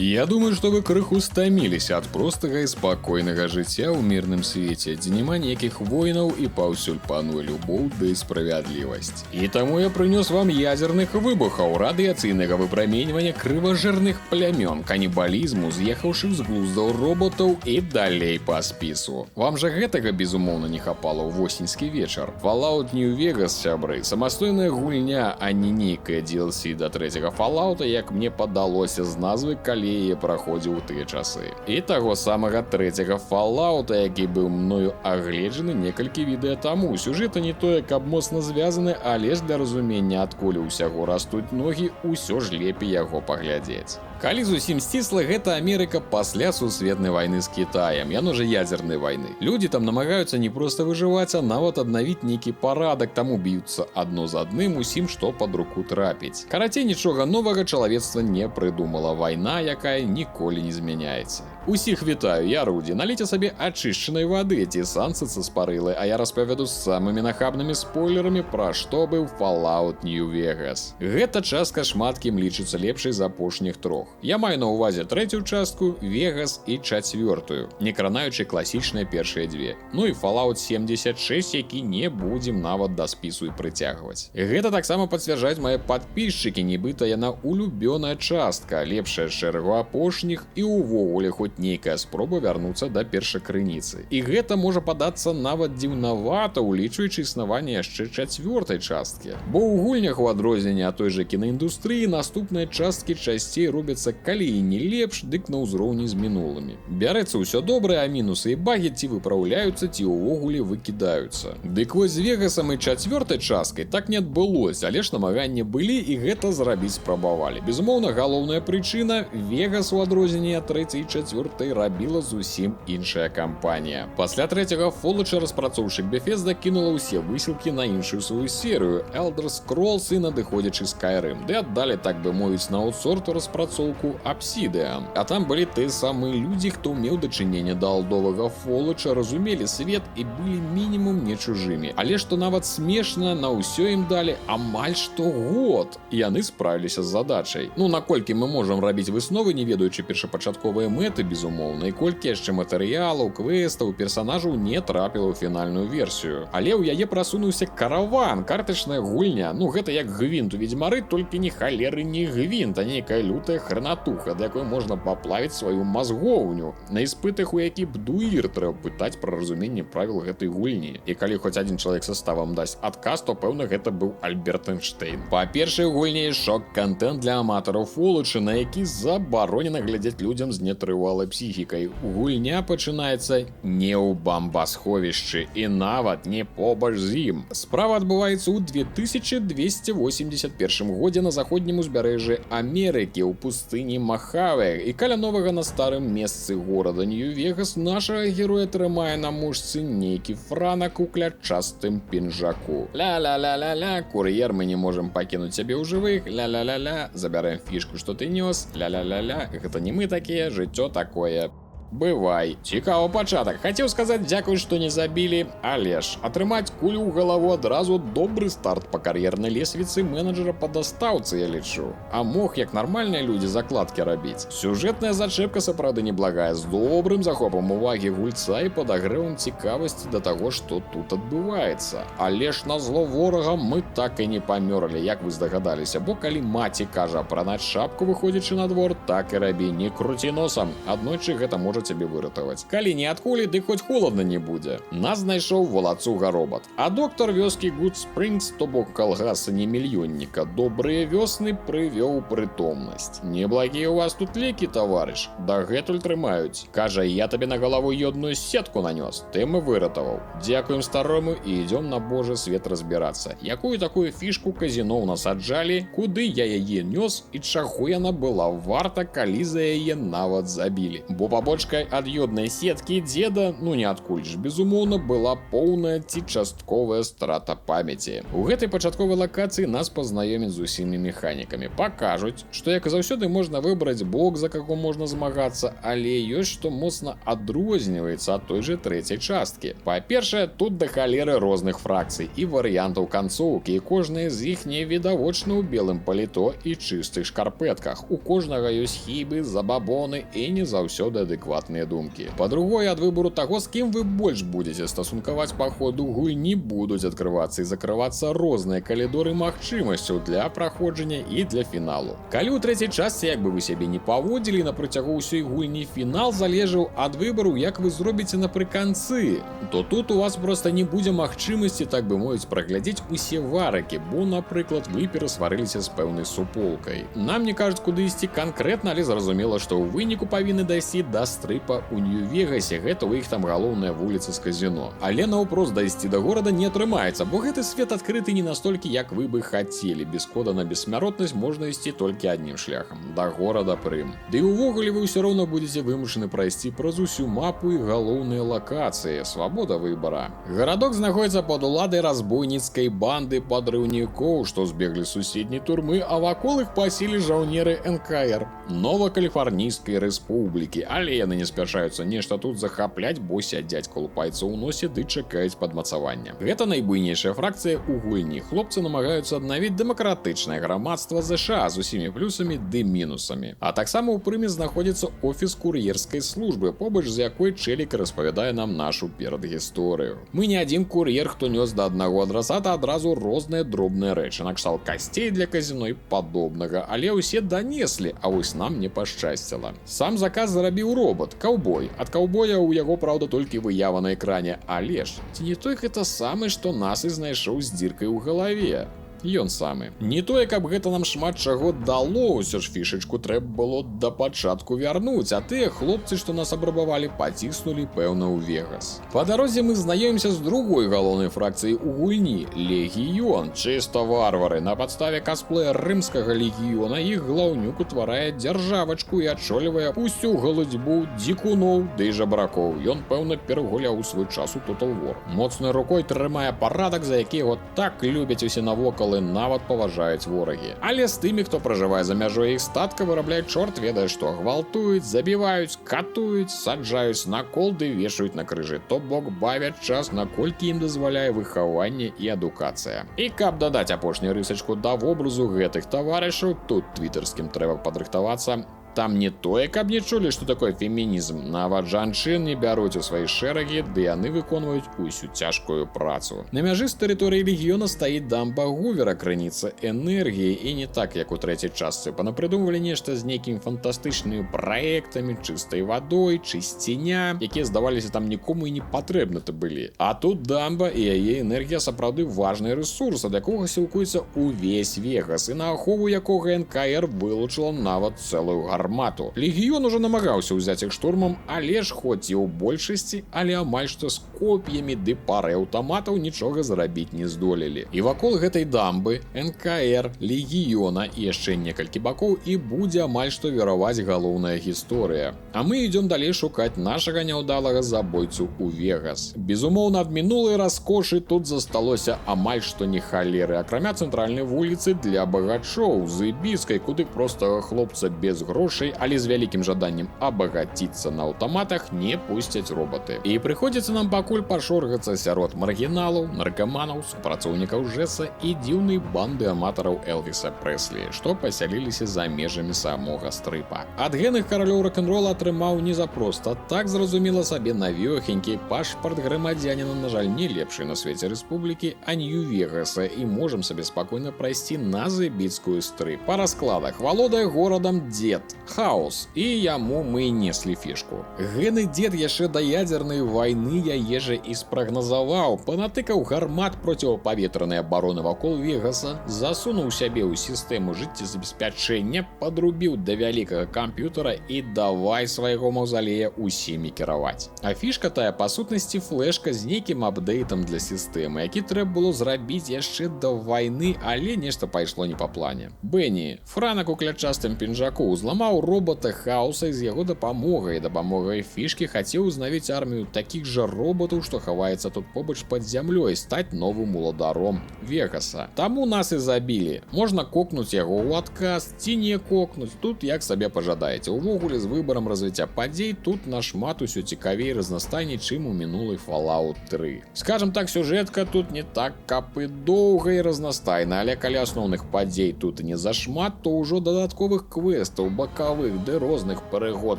Я думаю, што вы крыху стаміліся ад простага і спакойнага жыцця ў мірным свеце, дзе няма ніякіх войнаў і паўсюль пануе любоў ды справядлівасць. І таму я прынёс вам ядзерных выбухаў, радыяцыйнага выпраменьвання крыважэрных плямён, канібалізму, з'ехаўшых з глуздаў роботаў і далей па спісу. Вам жа гэтага, безумоўна, не хапала ў восеньскі вечар. Fallout New Vegas, сябры, самастойная гульня, а не нейкая DLC да трэцяга Fallout, як мне падалося з назвы, калі яе праходзіў у тыя часы. І таго самага трэцяга Fallout, які быў мною агледжаны некалькі відэа таму. Сюжэта не тое, каб моцна звязаны, але ж для разумення, адкуль усяго растуць ногі, усё ж лепей яго паглядзець. Калі зусім сцісла, гэта Амерыка пасля сусветнай вайны з Кітаем, яно же ядзернай вайны. Людзі там намагаюцца не проста выжываць, а нават аднавіць нейкі парадак, таму б'юцца адно з адным усім, што пад руку трапіць. Карацей, нічога новага чалавецтва не прыдумала. Вайна, якая ніколі не змяняецца. Усіх вітаю, я Руді. Наліце сабе ачышчанай вады ці сансыца з парылай, а я распавяду з самымі нахабнымі спойлерамі, пра што быў Fallout New Vegas. Гэта частка шмат кім лічыцца лепшай з апошніх трох. Я маю на ўвазе трэцюю частку, Vegas і чацвёртую, не кранаючы класічныя першыя дзве. Ну і Fallout 76, які не будзем нават да спісу і прыцягваць. Гэта таксама пацвярджаюць мае падпісчыкі, нібыта яна улюбёная частка, лепшая з шэрагу апошніх і ўвогуле хоць нейкая спроба вярнуцца да першакрыніцы. І гэта можа падацца нават дзіўнавата, улічваючы існаванне яшчэ чацвёртай часткі. Бо ў гульнях, у адрозненне ад той жа кінаіндустрыі, наступныя часткі часцей робяцца калі і не лепш, дык на ўзроўні з мінулымі. Бярэцца ўсё добрае, а мінусы і багі ці выпраўляюцца, ці ўвогуле выкідаюцца. Дык вось з Вегасам і чацвёртай часткай так не адбылося, але ж намаганні былі і гэта зрабіць спрабавалі. Безумоўна, галоўная прычына — Вегас у адрозненне ад трэцяй і чацвёртай рабіла зусім іншая кампанія. Пасля трэцяга Fallout распрацоўшчык Bethesda кінула ўсе высілкі на іншую сваю серыю — Elder Scrolls і надыходзячы Skyrim, ды аддалі, так бы мовіць, на аутсорт распрацоўку Obsidian. А там былі тыя самыя людзі, хто меў дачыненне да алдовага Fallout, разумелі свет і былі мінімум не чужымі. Але што нават смешна, на ўсё ім далі амаль што год. І яны справіліся з задачай. Ну, наколькі мы можам рабіць высновы, не ведаючы першапачатковыя мэты, безумоўна, і колькі яшчэ матэрыялаў, квестаў, персанажаў не трапіла ў фінальную версію. Але ў яе прасунуўся караван, картачная гульня. Ну, гэта як гвинт у Ведзьмары, толькі не халеры не гвинт, а нейкая лютая хранатуха, да якой можна паплавіць сваю мазгоўню. На іспытах, у які бдуір, трэба пытаць пра разуменне правіл гэтай гульні. І калі хоць адзін чалавек са ставам дасць адказ, то пэўна гэта быў Альберт Эйнштэйн. Па-першае, гульня шок-кантэнт для аматараў Fallout, на які забаронена глядзець людзям з нетрывалай псіхікай. Гульня пачынаецца не ў бамбасховішчы і нават не побач з ім. Справа адбываецца ў 2281 годзе на заходнім узбярэжжы Амерыкі ў пустыні Махаве, і каля новага на старым месцы горада Нью-Вегас нашага героя трымае на мушцы нейкі франак у клятчастым пінжаку. Ля-ля-ля-ля-ля, кур'ер, мы не можам пакінуць цябе ў жывых, ля-ля-ля-ля, забярэм фішку, што ты нёс, ля-ля-ля-ля, гэта не мы такія, жыццё такое. Бывай. Цікавы пачатак. Хацеў сказаць дзякуй, што не забілі, але ж атрымаць кулю ў галаву адразу добры старт па кар'ернай лесвіцы менеджера па дастаўцы, я лічу. А мог, як нармальныя людзі, закладкі рабіць. Сюжэтная зачэпка сапраўды неблагая, з добрым захопам увагі гульца і падагрэвам цікавасці да таго, што тут адбываецца. Але ж назло ворагам мы так і не памёрлі, як вы здагадаліся, бо калі маці кажа апранаць шапку, выходзячы на двор, так і рабі, не круці носам. Аднойчы гэта можа цябе выратаваць. Калі не ад кулі, дык хоць холадна не будзе. Нас знайшоў валацуга робат. А доктар вёскі Good Springs, то бок калгаса не мільённіка, добрыя вёсны прывёў прытомнасць. Неблагія у вас тут лекі, таварыш. Дагэтуль трымаюць. Кажа, я табе на галаву ёдную сетку нанёс. Ты мы выратаваў. Дзякуем старому і ідём на божы свет разбірацца. Якую такую фішку казіно ў нас аджалі, куды я яе нёс і чаго яна была варта, калі за яе нават забілі. Бо пабочка фішкай ад'ёднай сеткі дзеда, ну ніадкуль ж, безумоўна, была поўная ці частковая страта памяці. У гэтай пачатковай лакацыі нас пазнаёмяць з усімі механікамі. Пакажуць, што як заўсёды можна выбраць бок, за каго можна змагацца, але ёсць што моцна адрозніваецца ад той жа трэцяй часткі. Па-першае, тут да халеры розных фракцый і варыянтаў канцоўкі, і кожная з іх не відавочна ў белым паліто і чыстых шкарпэтках. У кожнага ёсць хібы, забабоны і не заўсёды адэкватныя думкі. Па-другое, ад выбору таго, з кім вы больш будзеце стасункаваць па ходу гульні, будуць адкрывацца і закрывацца розныя калідоры магчымасцяў для праходжання і для фіналу. Калі ў трэцяй частцы, як бы вы сябе не паводзілі на працягу ўсёй гульні, фінал залежаў ад выбару, як вы зробіце напрыканцы, то тут у вас проста не будзе магчымасці, так бы мовіць, праглядзець усе варыкі, бо, напрыклад, вы перасварыліся з пэўнай суполкай. Нам не кажуць, куды ісці канкрэтна, але зразумела, што ў выніку павінны дайсці да стрыпа ў Нью-Вегасе, гэта ў іх там галоўная вуліца з казіно. Але наўпрост дайсці да горада не атрымаецца, бо гэты свет адкрыты не настолькі, як вы бы хацелі. Без кода на бессмяротнасць можна ісці толькі аднім шляхам – да горада Прым. Ды і увогуле вы ўсё роўна будзеце вымушаны прайсці праз усю мапу і галоўныя лакацыі. Свабода выбара. Гарадок знаходзіцца пад уладай разбойніцкай банды падрыўнікоў, што збеглі з суседняй турмы, а вакол іх паселі жаўнеры НКР – Новакаліфарнійскай рэспублікі. Але яны не спяшаюцца нешта тут захапляць, бо сядзяць колупайцца ў носе ды чакаюць падмацавання. Гэта найбуйнейшая фракцыя ў гульні. Хлопцы намагаюцца аднавіць дэмакратычнае грамадства ЗША з усімі плюсамі ды мінусамі. А таксама ў Прыме знаходзіцца офіс кур'ерскай службы, побач з якой Чэлік распавядае нам нашу перадгісторыю. Мы не адзін кур'ер, хто нёс да аднаго адрасата адразу розныя дробныя рэчы, накшталт касцей для казіно і падобнага, але ўсе данеслі, а вось нам не пашчасціла. Сам заказ зарабіў робот, каўбой. Ад каўбоя ў яго, праўда, толькі выява на экране, але ж ці не той гэта самы, што нас і знайшоў з дзіркай у галаве. Ён самы. Не тое, каб гэта нам шмат чаго дало, усё ж фішачку трэба было да пачатку вярнуць, а тыя хлопцы, што нас абрабавалі, паціснулі, пэўна, ў Вегас. Па дарозе мы знаёмся з другой галоўнай фракцыяй у гульні – Легіён. Чыста варвары. На падставе касплея рымскага легіёна іх глаўнюк утварае дзяржавачку і адчольвае усю галудзьбу дзікуноў ды жабракоў. Ён, пэўна, перагуляў у свой час у Total War. Моцнай рукой трымае парадак, за які яго так любяць усе навокал, нават паважаюць ворагі. Але з тымі, хто пражывае за мяжой іх статка, вырабляюць чорт ведае што. Гвалтуюць, забіваюць, катуюць, саджаюць на кол ды вешаюць на крыжы. То бок бавяць час, наколькі ім дазваляе выхаванне і адукацыя. І каб дадаць апошнюю рысачку да вобразу гэтых таварышаў, тут твітарскім трэба падрыхтавацца. Там не тое, каб не чулі, што такое фемінізм. Нават жанчын не бяруць у свае шэрагі, ды яны выконваюць усю цяжкую працу. На мяжы з тэрыторыі легіёна стаіць дамба Гувера, крыніца энергіі, і не так, як у трэцяй частцы. Панапрыдумвалі нешта з нейкімі фантастычнымі праектамі, чыстай вадой, чысціня, якія здаваліся там нікому і не патрэбны-то былі. А тут дамба і яе энергія сапраўды важны рэсурс, ад якога сілкуецца увесь Вегас, і на ахову якога НКР вылучыла нават цэлую гармату. Легіён ужо намагаўся ўзяць іх штурмам, але ж хоць і ў большасці, але амаль што з коп'ямі ды парай аўтаматаў нічога зрабіць не здолелі. І вакол гэтай дамбы НКР, Легіёна і яшчэ некалькі бакоў і будзе амаль што віраваць галоўная гісторыя. А мы ідём далей шукаць нашага няўдалага забойцу ў Вегас. Безумоўна, ад мінулай раскошы тут засталося амаль што не халеры, акрамя цэнтральнай вуліцы для багачоў з Ібіскай, куды простага хлопца без грошай, але з вялікім жаданнем абагаціцца на аўтаматах не пусцяць роботы. І прыходзіцца нам пакуль пашоргацца сярод маргіналаў, наркаманаў, супрацоўнікаў ЖЭСа і дзіўнай банды аматараў Элвіса Прэслі, што пасяліліся за межамі самога стрыпа. Ад генных каралёў рок-н-рола атрымаў не за проста так, зразумела сабе, навёхенькі пашпарт грамадзяніна, на жаль, не лепшай на свеце рэспублікі, а Нью-Вегаса, і можам сабе спакойна прайсці на Зыбіцкую стрып. Па раскладах валодае горадам дзед Хаос, і яму мы неслі фішку. Гэны дзед яшчэ да ядзернай вайны яе жа і спрагназаваў, панатыкаў гармат проціпававетранай абароны вакол Вегаса, засунуў сябе ў сістэму жыццезабеспячэння, падрубіў да вялікага камп'ютара і давай свайго маўзалея усімі кіраваць. А фішка тая, па сутнасці, флешка з нейкім апдэйтам для сістэмы, які трэба было зрабіць яшчэ да вайны, але нешта пайшло не па плане. Бенні, франак у клятчастым пінжаку, зламаў ствараў робота Хауса і з яго дапамогай фішкі хацеў узнавіць армію такіх жа роботаў, што хаваецца тут побач пад зямлёй, стаць новым уладаром Вегаса. Таму нас і забілі. Можна кокнуць яго ў адказ ці не кокнуць, тут як сабе пажадаеце. Увогуле з выбарам развіцця падзей тут нашмат усё цікавей і разнастайней, чым у мінулай Fallout 3. Скажем так, сюжэтка тут не так каб і доўга і разнастайна, але калі асноўных падзей тут не зашмат, то ўжо дадатковых квестаў, бакавых ды розных перагод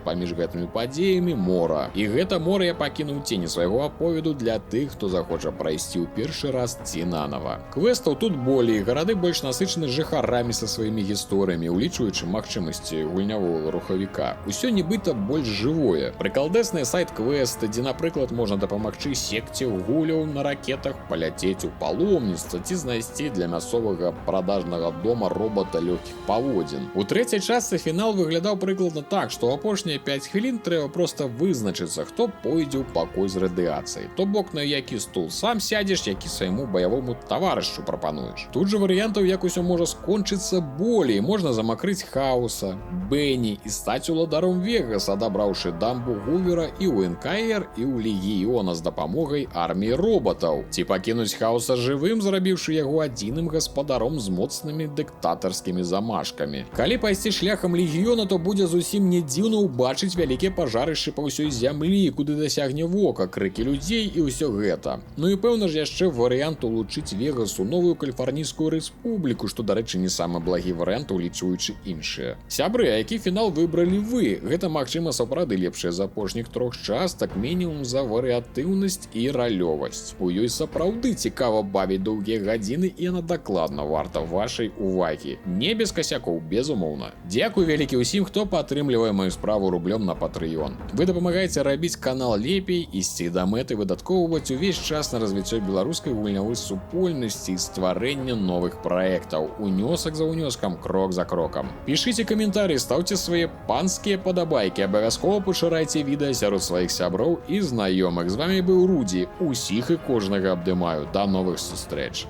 паміж гэтымі падзеямі мора. І гэта мора я пакінуў цені свайго аповеду для тых, хто захоча прайсці ў першы раз ці нанава. Квестаў тут болей, гарады больш насычаны жыхарамі са сваімі гісторыямі, улічваючы магчымасці гульнявога рухавіка. Усё нібыта больш жывое. Прыкалдэсныя сайт-квесты, дзе, напрыклад, можна дапамагчы секце гуляў на ракетах, паляцець у паломніцтва ці знайсці для мясцовага прадажнага дома робота лёгкіх паводзін. У трэцяй частцы фінал выглядаў прыкладна так, што апошнія 5 хвілін трэба проста вызначыцца, хто пойдзе ў пакой з радыяцыяй. То бок на які стул сам сядзеш, які свайму баявому таварышу прапануеш. Тут жа варыянтаў, як усё можа скончыцца болей. Можна замакрыць Хауса, Бенні і стаць уладаром Вегаса, адабраўшы дамбу Гувера і ў НКР, і ў Легіёна з дапамогай арміі роботаў. Ці пакінуць Хауса жывым, зрабіўшы яго адзіным гаспадаром з моцнымі дыктатарскімі замашкамі. Калі пайсці шляхам Легіёна, то будзе зусім не дзіўна ўбачыць вялікія пажарышчы па ўсёй зямлі, куды дасягне вока, крыкі людзей і ўсё гэта. Ну і пэўна ж яшчэ варыянт улучыць Вегасу новую каліфарнійскую рэспубліку, што, дарэчы, не самы благі варыянт, улічваючы іншыя. Сябры, а які фінал выбралі вы? Гэта, магчыма, сапраўды лепшая з апошніх 3 частак, мінімум за варыятыўнасць і ралёвасць. У ёй сапраўды цікава бавіць доўгія гадзіны, і яна дакладна варта вашай увагі. Не без касякоў, безумоўна. Дзякуй вялікі ўсім, хто падтрымлівае маю справу рублём на Patreon. Вы дапамагаеце рабіць канал лепей, ісці да мэты, выдаткоўваць увесь час на развіццё беларускай гульнявой супольнасці і стварэння новых праектаў. Унёсак за унёскам, крок за крокам. Пішыце каментарі, стаўце свае панскія падабайкі, абавязкова пашырайце відэа сярод сваіх сяброў і знаёмых. З вами быў Руді. Усіх і кожнага абдымаю. Да новых сустрэч.